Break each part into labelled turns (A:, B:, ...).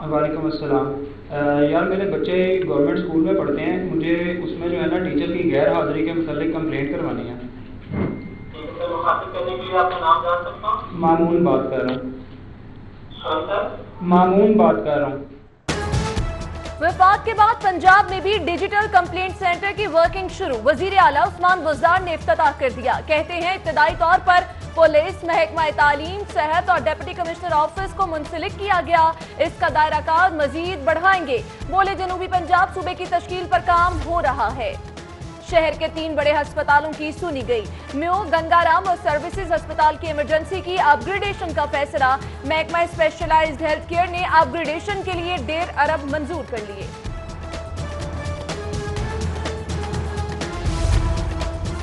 A: वालेकुम अस्सलाम। यार मेरे बच्चे गवर्नमेंट स्कूल में पढ़ते हैं, मुझे उसमें जो है ना टीचर की गैर हाजिरी के मतलब कंप्लेंट करवानी है।
B: करने के लिए आपका नाम जान सकता हूँ?
A: मामून बात कर रहा हूँ। मामून बात कर रहा हूँ।
C: विफाक के बाद पंजाब में भी डिजिटल कंप्लेंट सेंटर की वर्किंग शुरू। वजीर आला उस्मान बुज़दार ने इफ्तिताह कर दिया। कहते हैं इब्तदाई तौर पर पुलिस, महकमा तालीम, सेहत और डिप्टी कमिश्नर ऑफिस को मुंसलिक किया गया। इसका दायरा कार मजीद बढ़ाएंगे। बोले जनूबी पंजाब सूबे की तश्कील पर काम हो रहा है। शहर के 3 बड़े अस्पतालों की सुनी गई। म्यो, गंगाराम और सर्विसेज अस्पताल की इमरजेंसी की अपग्रेडेशन का फैसला। महकमा स्पेशलाइज्ड हेल्थ केयर ने अपग्रेडेशन के लिए 1.5 अरब मंजूर कर लिए।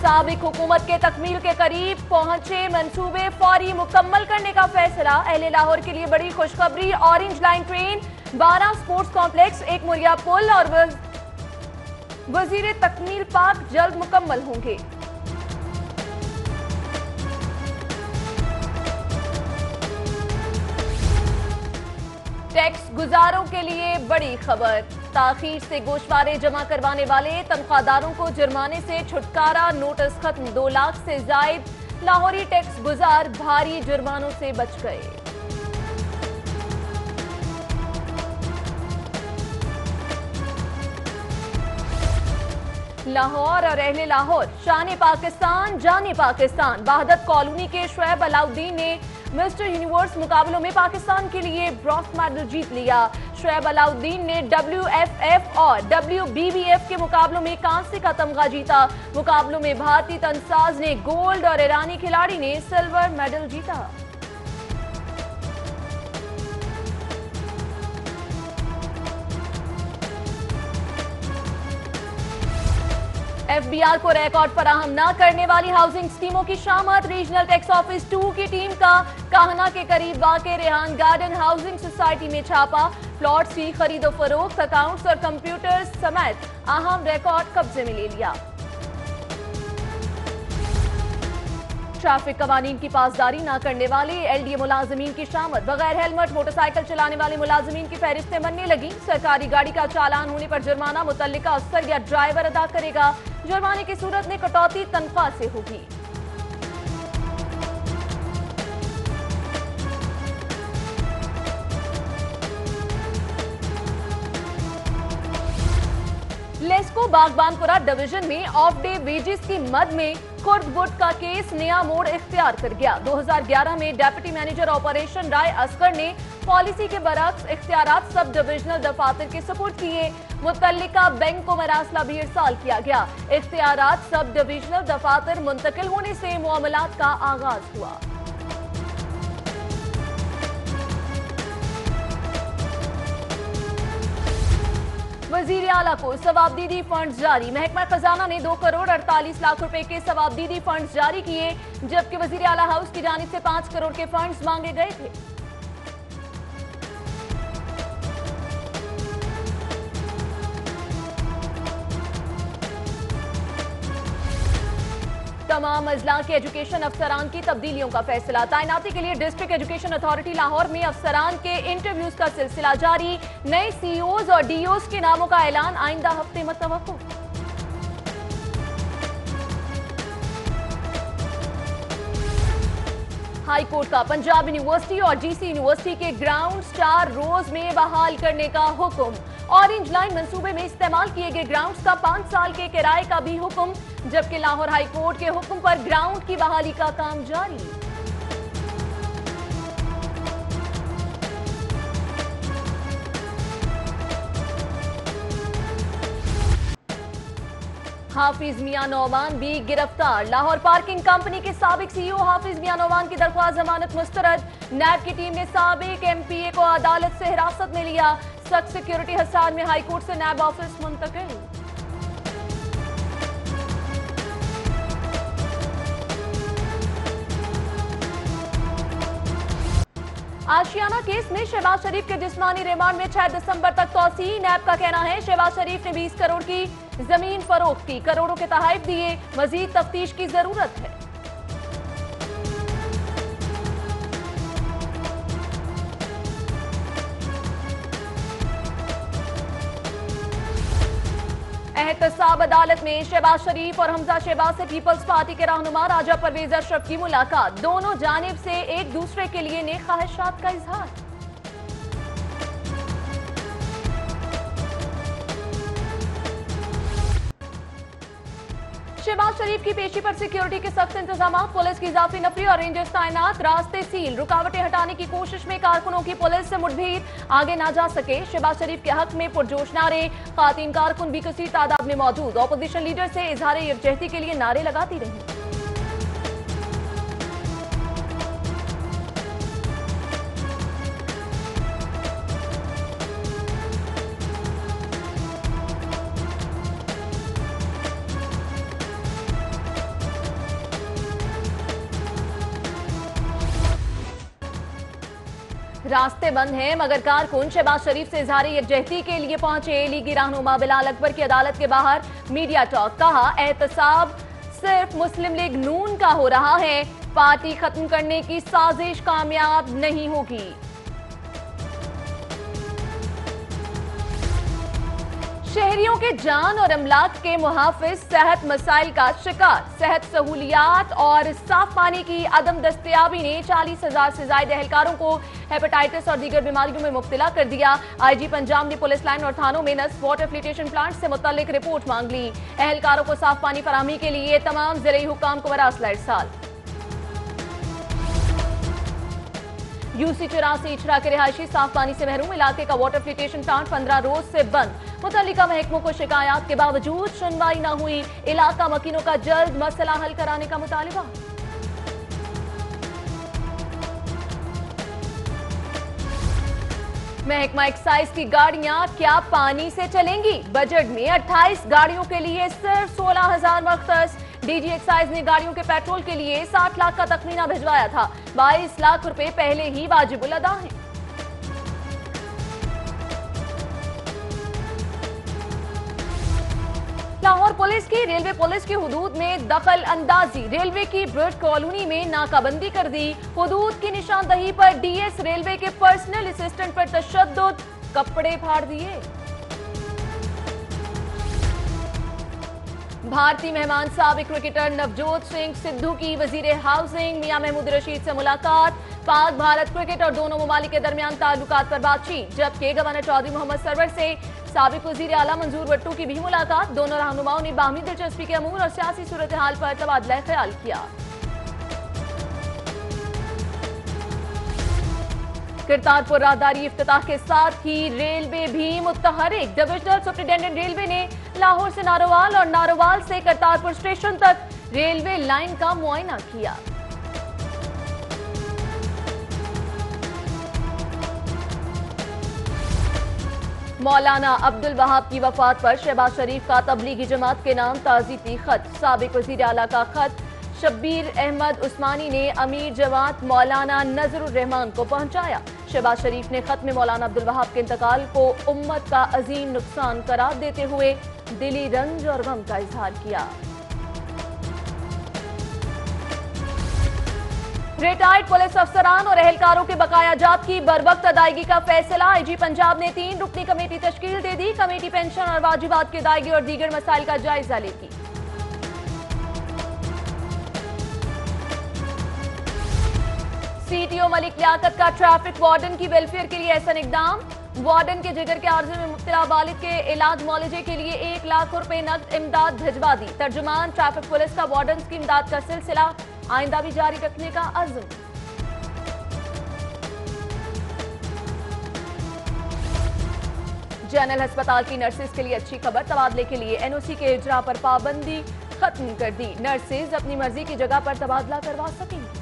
C: साबिक हुकूमत के तकमील के करीब पहुंचे मंसूबे फौरी मुकम्मल करने का फैसला। अहले लाहौर के लिए बड़ी खुशखबरी। Orange line train, 12 sports complex, 1 मुरिया पुल और वजीर तकमील पाक जल्द मुकम्मल होंगे। टैक्स गुजारों के लिए बड़ी खबर। ताखीर से गोशवारे जमा करवाने वाले तनख्वाहदारों को जुर्माने से छुटकारा। नोटिस खत्म। 2 लाख से जायद लाहौरी टैक्स गुजार भारी जुर्मानों से बच गए। लाहौर और अहले लाहौर शान पाकिस्तान जाने पाकिस्तान। वहदत कॉलोनी के शुएब अलाउद्दीन ने मिस्टर यूनिवर्स मुकाबलों में पाकिस्तान के लिए ब्रॉन्ज मेडल जीत लिया। शुएब अलाउद्दीन ने WFF और WBBF के मुकाबलों में कांसे का तमगा जीता। मुकाबलों में भारतीय तनसाज ने गोल्ड और ईरानी खिलाड़ी ने सिल्वर मेडल जीता। FBR को रिकॉर्ड फराहम न करने वाली हाउसिंग स्कीमों की शामत। रीजनल टैक्स ऑफिस 2 की टीम का काहना के करीब वाक़े रेहान गार्डन हाउसिंग सोसाइटी में छापा। प्लॉट्स की खरीदो फरोख्त, अकाउंट्स और कंप्यूटर समेत अहम रिकॉर्ड कब्जे में ले लिया। ट्रैफिक कवानीन की पासदारी न करने वाले LDA मुलाजमीन की शामत। बगैर हेलमेट मोटरसाइकिल चलाने वाले मुलाजमीन की फहरिस्तें बनने लगी। सरकारी गाड़ी का चालान होने पर जुर्माना मुतल्लिका अफसर या ड्राइवर अदा करेगा। जुर्माने की सूरत में कटौती तनख्वाह से होगी। लेस्को बागबानपुरा डिवीजन में ऑफ डे वेजेस की मद में खुर्द बुट का केस नया मोड़ इख्तियार कर गया। 2011 में डिप्टी मैनेजर ऑपरेशन राय असगर ने पॉलिसी के बरक्स इख्तियारात सब डिविजनल दफातर के सपुर्द किए। मुतल्लिका बैंक को मरासला भी इरसाल किया गया। इख्तियारात सब डिविजनल दफातर मुंतकिल होने से मुआमलात का आगाज हुआ। वजीर आला को सवाबदीदी फंड जारी। महकमा खजाना ने 2 करोड़ 48 लाख रुपए के सवाबदीदी फंड जारी किए, जबकि वजीर आला हाउस की जानिब से 5 करोड़ के फंड्स मांगे गए थे। तमाम अजला के एजुकेशन अफसरान की तब्दीलियों का फैसला। तैनाती के लिए डिस्ट्रिक्ट एजुकेशन अथॉरिटी लाहौर में अफसरान के इंटरव्यूज का सिलसिला जारी। नए CEOs और DOs के नामों का ऐलान आइंदा हफ्ते मुतवक्को। हाई कोर्ट का पंजाब यूनिवर्सिटी और GC यूनिवर्सिटी के ग्राउंड्स 4 रोज में बहाल करने का हुक्म। ऑरेंज लाइन मंसूबे में इस्तेमाल किए गए ग्राउंड्स का 5 साल के किराए का भी हुक्म, जबकि लाहौर हाई कोर्ट के हुक्म पर ग्राउंड की बहाली का काम जारी। हाफिज मियां नौमान भी गिरफ्तार। लाहौर पार्किंग कंपनी के साबिक CEO हाफिज मियां नौमान की दरख्वास्त जमानत मुस्तरद। नैब की टीम ने साबिक MPA को अदालत से हिरासत में लिया। सख्त सिक्योरिटी हिसार में हाई कोर्ट से नैब ऑफिस मुंतकिल। आशियाना केस में शहबाज शरीफ के जिस्मानी रिमांड में 6 दिसंबर तक तौसीह। नैब का कहना है शहबाज शरीफ ने 20 करोड़ की जमीन फरोख्त की, करोड़ों के तहफ़ दिए, मजीद तफ्तीश की जरूरत है। एहतसाब अदालत में शहबाज शरीफ और हमजा शहबाज से पीपल्स पार्टी के रहनुमा राजा परवेज अशरफ की मुलाकात। दोनों जानिब से एक दूसरे के लिए नेक ख्वाहिशात का इजहार। शहबाज शरीफ की पेशी पर सिक्योरिटी के सख्त इंतजाम, पुलिस की इजाफी नफरी और रेंजर्स तैनात, रास्ते सील, रुकावटें हटाने की कोशिश में कारकुनों की पुलिस से मुठभेड़, आगे ना जा सके। शहबाज शरीफ के हक में पुरजोश नारे, खातीन कारकुन भी कसीर तादाद में मौजूद, ऑपोजिशन लीडर से इजहार यकजहती के लिए नारे लगाती रही। रास्ते बंद हैं मगर कारकुन शहबाज शरीफ से इजहार यकजहती के लिए पहुंचे। लीगी रहनुमा बिलाल अकबर की अदालत के बाहर मीडिया टॉक, कहा एहतसाब सिर्फ मुस्लिम लीग नून का हो रहा है, पार्टी खत्म करने की साजिश कामयाब नहीं होगी। शहरियों के जान और अमलाक के मुहाफिज सेहत मसाइल का शिकार, सेहत सहूलियात और साफ पानी की अदम दस्तयाबी ने 40,000 से ज्यादा एहलकारों को हेपेटाइटिस और दीगर बीमारियों में मुब्तला कर दिया। आईजी पंजाब ने पुलिस लाइन और थानों में नस्ब वाटर फिल्ट्रेशन प्लांट से मुतल्लिक रिपोर्ट मांग ली। एहलकारों को साफ पानी फराहमी के लिए तमाम ज़िले हुक्काम को मरासला इरसाल। यूसी 84 इचरा के रिहायशी साफ पानी से महरूम, इलाके का वाटर फिल्ट्रेशन प्लांट 15 रोज से बंद। मुतल्लिका महकमों को शिकायत के बावजूद सुनवाई न हुई, इलाका मकीनों का जल्द मसला हल कराने का मुतालिबा। महकमा एक्साइज की गाड़ियां क्या पानी से चलेंगी? बजट में 28 गाड़ियों के लिए सिर्फ 16,000 मख्तस। डीजी एक्साइज ने गाड़ियों के पेट्रोल के लिए 60 लाख का तखमीना भिजवाया था, 22 लाख रुपए पहले ही वाजिबुल अदा हैं। लाहौर पुलिस की रेलवे पुलिस की हुदूद में दखल अंदाजी, रेलवे की ब्रिड कॉलोनी में नाकाबंदी कर दी। हुदूद की निशानदही पर डीएस रेलवे के पर्सनल असिस्टेंट पर तशद्दुद, कपड़े फाड़ दिए। भारतीय मेहमान साबिक क्रिकेटर नवजोत सिंह सिद्धू की वजीर हाउसिंग मियां महमूद रशीद से मुलाकात। पाक भारत क्रिकेट और दोनों ममालिक के दरमियान ताल्लुकात पर बातचीत, जबकि गवर्नर चौधरी मोहम्मद सरवर से साबिक वजीर आला मंजूर भट्टू की भी मुलाकात। दोनों रहनुमाओं ने बाहमी दिलचस्पी के अमूर और सियासी सूरत हाल पर तबादला ख्याल किया। करतारपुर राहदारी इफ्तिताह के साथ ही रेलवे भी मुतहरिक। डिविजनल सुप्रिंटेंडेंट रेलवे ने लाहौर से नारोवाल और नारोवाल से करतारपुर स्टेशन तक रेलवे लाइन का मुआयना किया। मौलाना अब्दुल वहाब की वफात पर शहबाज शरीफ का तबलीगी जमात के नाम ताज़ीती खत, साबिक वज़ीर आला का खत शब्बीर अहमद उस्मानी ने अमीर जमात मौलाना नजरुर रहमान को पहुंचाया। शहबाज शरीफ ने खत में मौलाना अब्दुल वहाब के इंतकाल को उम्मत का अजीम नुकसान करार देते हुए दिली रंज और गम का इजहार किया। रिटायर्ड पुलिस अफसरान और एहलकारों के बकाया जात की बरवक्त अदायगी का फैसला, आईजी पंजाब ने 3 रुकनी कमेटी तश्कील दे दी। कमेटी पेंशन और वाजिबात की अदायगी और दीगर मसाइल का जायजा लेगी। सीटीओ मलिक लियाकत का ट्रैफिक वार्डन की वेलफेयर के लिए ऐसा इकदाम। वार्डन के जिगर के आर्जे में मुब्तला बालिग के इलाज मौलजे के लिए 1 लाख रुपए नकद इमदाद भिजवा दी। तर्जुमान ट्रैफिक पुलिस का वार्डन की इमदाद का सिलसिला आइंदा भी जारी रखने का अज़्म। जनरल अस्पताल की नर्सेज के लिए अच्छी खबर, तबादले के लिए एनओसी के इजरा पर पाबंदी खत्म कर दी। नर्सेज अपनी मर्जी की जगह पर तबादला करवा सकेंगी।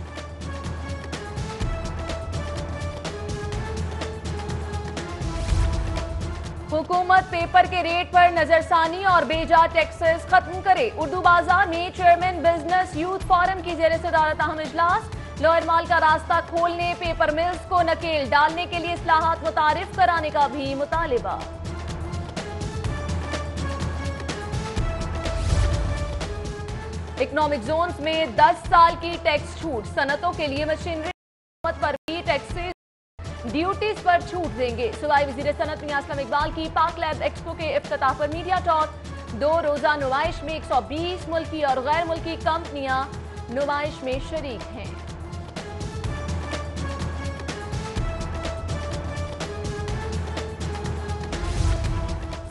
C: हुकूमत पेपर के रेट पर नजरसानी और बेजा टैक्सेस खत्म करे। उर्दू बाजार में चेयरमैन बिजनेस यूथ फोरम की जेर सदारत अहम इजलास। लोअर माल का रास्ता खोलने, पेपर मिल्स को नकेल डालने के लिए इस्लाहात मुतारिफ कराने का भी मुतालिबा। इकोनॉमिक जोन्स में 10 साल की टैक्स छूट, सनतों के लिए मशीनरी पर भी टैक्सेस ड्यूटीज पर छूट देंगे। सूबाई वजीर सनत मियां असलम इकबाल की पाक लैब एक्सपो के इफ्तिताह पर मीडिया टॉक। दो रोजा नुमाइश में 120 मुल्की और गैर मुल्की कंपनियां नुमाइश में शरीक हैं।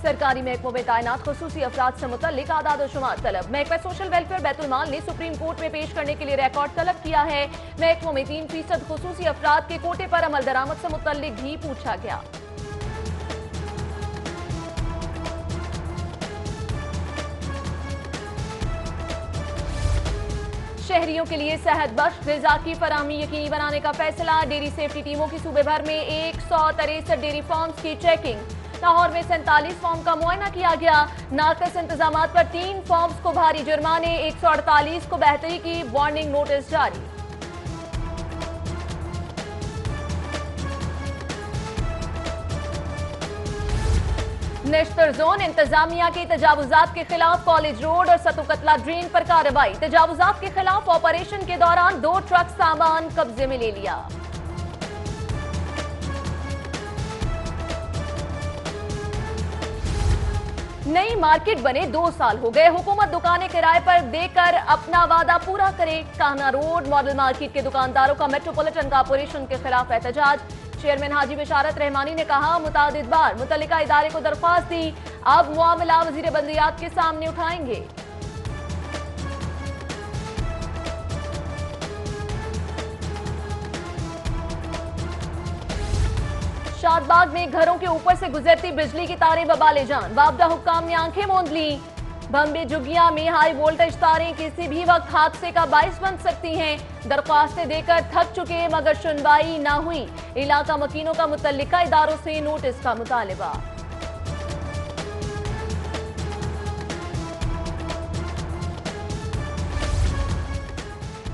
C: सरकारी महकमों में तैनात खुसूसी अफराद से मुतल्लिक आदाद-ओ-शुमार तलब। महकमा सोशल वेलफेयर बैतुल माल ने सुप्रीम कोर्ट में पेश करने के लिए रिकॉर्ड तलब किया है। महकमों में 3% खुसूसी अफराद के कोटे पर अमल दरामद से मुतल्लिक भी पूछा गया। शहरियों के लिए सेहत बख्श ग़िज़ा की फराहमी यकीनी बनाने का फैसला। डेयरी सेफ्टी टीमों की सूबे भर में 163 डेयरी फार्म्स की चेकिंग। लाहौर में 47 फार्म का मुआयना किया गया। नाक़िस इंतजामात पर 3 फार्म्स को भारी जुर्माने, 148 को बेहतरी की वार्निंग नोटिस जारी। नेशनल जोन इंतजामिया के तजावुजात के खिलाफ कॉलेज रोड और सतुकतला ड्रेन पर कार्रवाई। तजावुजात के खिलाफ ऑपरेशन के दौरान 2 ट्रक सामान कब्जे में ले लिया। नई मार्केट बने 2 साल हो गए, हुकूमत दुकानें किराए पर देकर अपना वादा पूरा करे। कान्हा रोड मॉडल मार्केट के दुकानदारों का मेट्रोपॉलिटन कॉर्पोरेशन के खिलाफ एहतजाज। चेयरमैन हाजी बिशारत रहमानी ने कहा, मुतादिद बार मुतल्लिका इदारे को दरख्वास्त दी, अब मामला वजीर बल्दियात के सामने उठाएंगे। शादबाग में घरों के ऊपर से गुजरती बिजली की तारें बबाले जान। बाबदा हुक्काम ने आंखें मूंद ली। बम्बे जुगिया में हाई वोल्टेज तारें किसी भी वक्त हादसे का बाइस बन सकती हैं। दरख्वास्तें देकर थक चुके मगर सुनवाई ना हुई। इलाका मकीनों का मुतल्लिका इदारों से नोटिस का मुतालिबा।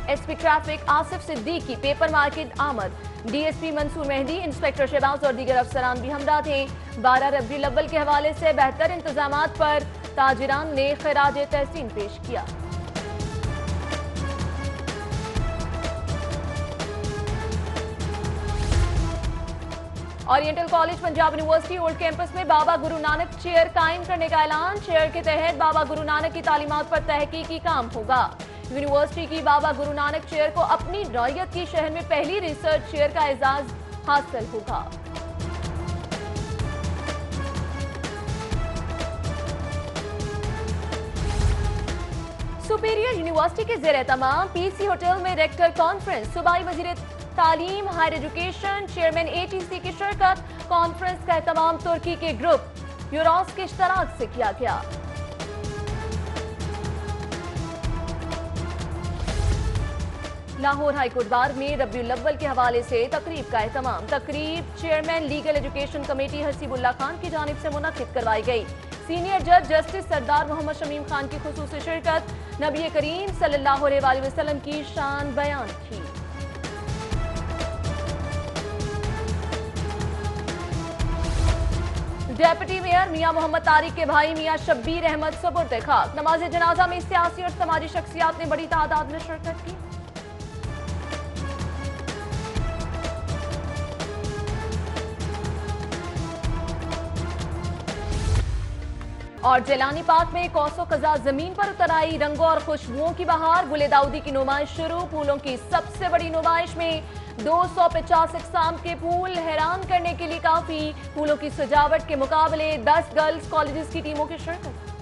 C: SP traffic Asif Siddiqui paper market आमद। डीएसपी मंसूर मेहदी, इंस्पेक्टर शहबाज और दीगर अफसरान भी हमदा थे। 12 रबीउल अव्वल के हवाले से बेहतर इंतजामात पर ताजिरान ने खिराज तहसीन पेश किया। Oriental college Punjab university old campus में बाबा गुरु नानक चेयर कायम करने का ऐलान। चेयर के तहत बाबा गुरु नानक की तालीमात पर तहकीकी काम होगा। यूनिवर्सिटी की बाबा गुरु नानक चेयर को अपनी नौयत की शहर में पहली रिसर्च चेयर का एजाज हासिल होगा। सुपीरियर यूनिवर्सिटी के ज़ेर एहतमाम पीसी होटल में रेक्टर कॉन्फ्रेंस। सूबाई वजीर तालीम हायर एजुकेशन चेयरमैन एटीसी की शिरकत। कॉन्फ्रेंस का एहतमाम तुर्की के ग्रुप यूरोस के इश्तराक से किया गया। लाहौर हाईकोर्ट बार में रबीउल अव्वल के हवाले से तकरीब का एहतमाम। तकरीब chairman legal education committee Haseebullah Khan की जानिब से मुनक्किद करवाई गई। सीनियर जज जस्टिस सरदार मोहम्मद शमीम खान की खुसूसी शिरकत। नबी करीम सल्लल्लाहु अलैहि वसल्लम की शान बयान की। डेप्यूटी मेयर मियां मोहम्मद तारिक के भाई मियां शब्बीर अहमद सुपुर्द खाक। नमाज जनाजा में सियासी और समाजी शख्सियात ने बड़ी तादाद में शिरकत की। और जेलानी पार्क में कौसो कज़ा जमीन पर उतर आई। रंगों और खुशबुओं की बहार। गुले दाऊदी की नुमाइश शुरू। फूलों की सबसे बड़ी नुमाइश में 250 अक़साम के फूल हैरान करने के लिए काफी। फूलों की सजावट के मुकाबले 10 गर्ल्स कॉलेजेस की टीमों की शिरकत।